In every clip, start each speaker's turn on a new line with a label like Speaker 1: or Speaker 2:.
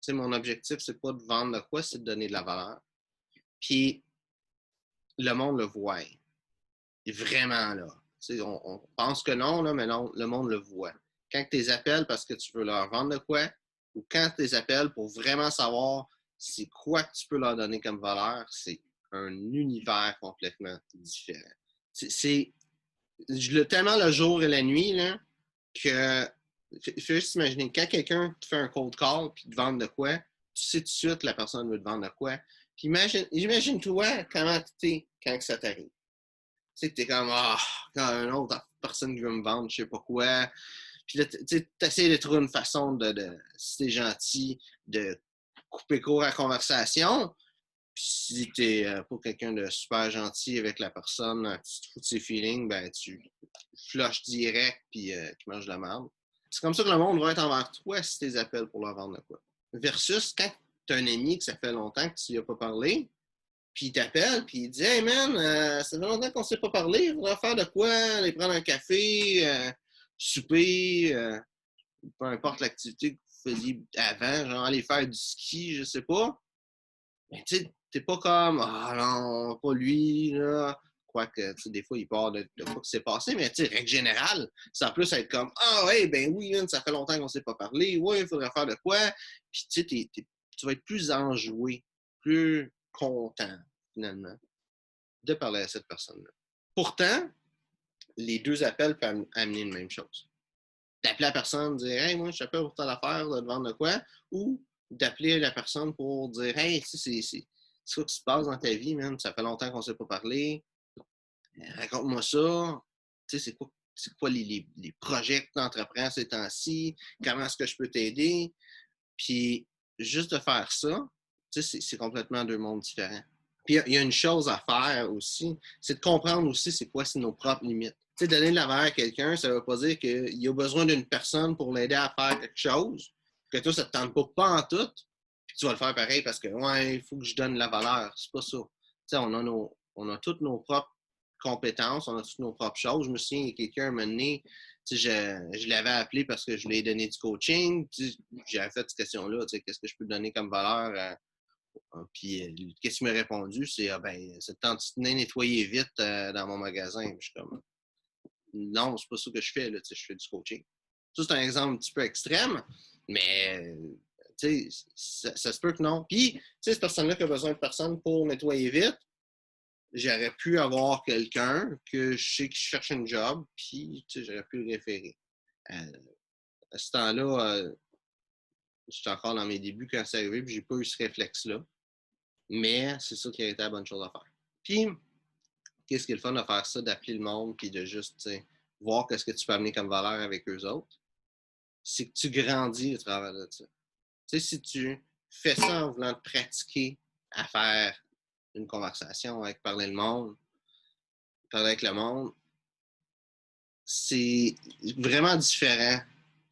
Speaker 1: sais, mon objectif, c'est pas de vendre de quoi, c'est de donner de la valeur. Puis, le monde le voit. Et vraiment, là. Tu sais, on pense que non, là, mais non, le monde le voit. Quand tu les appelles parce que tu veux leur vendre de quoi, ou quand tu les appelles pour vraiment savoir c'est quoi que tu peux leur donner comme valeur, c'est un univers complètement différent. Je l'ai tellement le jour et la nuit, là, que il faut juste imaginer, quand quelqu'un te fait un cold call puis te vend de quoi, tu sais tout de suite la personne veut te vendre de quoi. Puis imagine-toi comment tu es quand ça t'arrive. Tu sais, t'es comme, quand une autre personne qui veut me vendre, je sais pas quoi. Puis là, tu essaies de trouver une façon si t'es gentil, de couper court à la conversation. Puis si t'es pas quelqu'un de super gentil avec la personne, tu te fous de ses feelings, ben tu flushes direct puis tu manges de la merde. C'est comme ça que le monde va être envers toi si tu les appelles pour leur vendre de quoi. Versus quand tu as un ami que ça fait longtemps que tu lui as pas parlé, puis il t'appelle, puis il dit Hey man, ça fait longtemps qu'on ne s'est pas parlé, il faudrait faire de quoi, aller prendre un café, souper, peu importe l'activité que vous faisiez avant, genre aller faire du ski, je sais pas. Mais tu sais, t'es pas comme Ah non, pas lui, là. Quoique, tu sais, des fois, il part de quoi que c'est passé, mais tu sais, règle générale, ça peut plus être comme Ah ouais, ben oui, man, ça fait longtemps qu'on ne s'est pas parlé, ouais, il faudrait faire de quoi. Puis tu sais, tu vas être plus enjoué, plus content, finalement, de parler à cette personne-là. Pourtant, les deux appels peuvent amener une même chose. D'appeler la personne, dire Hey, moi, je t'appelle pour telle affaire, de te vendre de quoi, ou d'appeler la personne pour dire Hey, c'est quoi qui se passe dans ta vie, man? Ça fait longtemps qu'on ne s'est pas parlé. Raconte-moi ça. Tu sais, c'est quoi les projets que tu entreprends ces temps-ci? Comment est-ce que je peux t'aider? Puis, juste de faire ça, tu sais, c'est complètement deux mondes différents. Puis, il y a une chose à faire aussi, c'est de comprendre aussi c'est quoi nos propres limites. Tu sais, donner de la valeur à quelqu'un, ça ne veut pas dire qu'il a besoin d'une personne pour l'aider à faire quelque chose, que toi, ça ne te tente pas en tout, puis tu vas le faire pareil parce que, ouais, il faut que je donne de la valeur. C'est pas ça. Tu sais, on a toutes nos propres compétences, on a toutes nos propres choses. Je me souviens, il y a quelqu'un m'a donné, je l'avais appelé parce que je lui ai donné du coaching. J'avais fait cette question-là, qu'est-ce que je peux donner comme valeur? Puis, qu'est-ce qu'il m'a répondu? C'est, ben, c'est de nettoyer vite dans mon magasin. Je suis comme, non, c'est pas ça que je fais, là, je fais du coaching. Ça, c'est un exemple un petit peu extrême, mais ça se peut que non. Puis, cette personne-là qui a besoin de personne pour nettoyer vite, j'aurais pu avoir quelqu'un que je sais qui cherche un job, puis j'aurais pu le référer. À ce temps-là, j'étais encore dans mes débuts quand c'est arrivé, puis j'ai pas eu ce réflexe-là. Mais c'est ça qui a été la bonne chose à faire. Puis, qu'est-ce qui est le fun de faire ça, d'appeler le monde, puis de juste voir qu'est-ce que tu peux amener comme valeur avec eux autres, c'est que tu grandis au travers de ça. Tu sais, si tu fais ça en voulant te pratiquer à faire une conversation avec parler avec le monde, c'est vraiment différent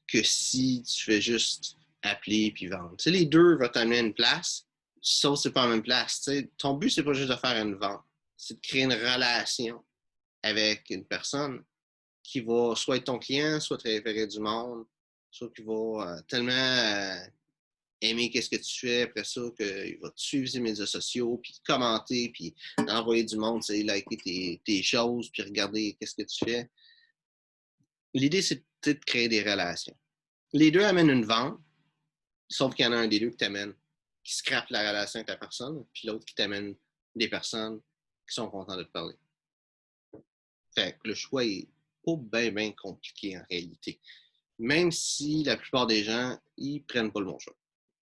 Speaker 1: que si tu fais juste appeler puis vendre. Tu sais, les deux vont t'amener à une place, sauf que c'est pas la même place. Tu sais, ton but, c'est pas juste de faire une vente, c'est de créer une relation avec une personne qui va soit être ton client, soit te référer du monde, soit qui va tellement aimer qu'est-ce que tu fais, après ça, qu'il va te suivre sur les médias sociaux, puis commenter, puis envoyer du monde, liker tes choses, puis regarder qu'est-ce que tu fais. L'idée, c'est de créer des relations. Les deux amènent une vente, sauf qu'il y en a un des deux qui t'amène, qui scrape la relation avec ta personne, puis l'autre qui t'amène des personnes qui sont contentes de te parler. Fait que le choix est pas bien compliqué en réalité. Même si la plupart des gens, ils prennent pas le bon choix.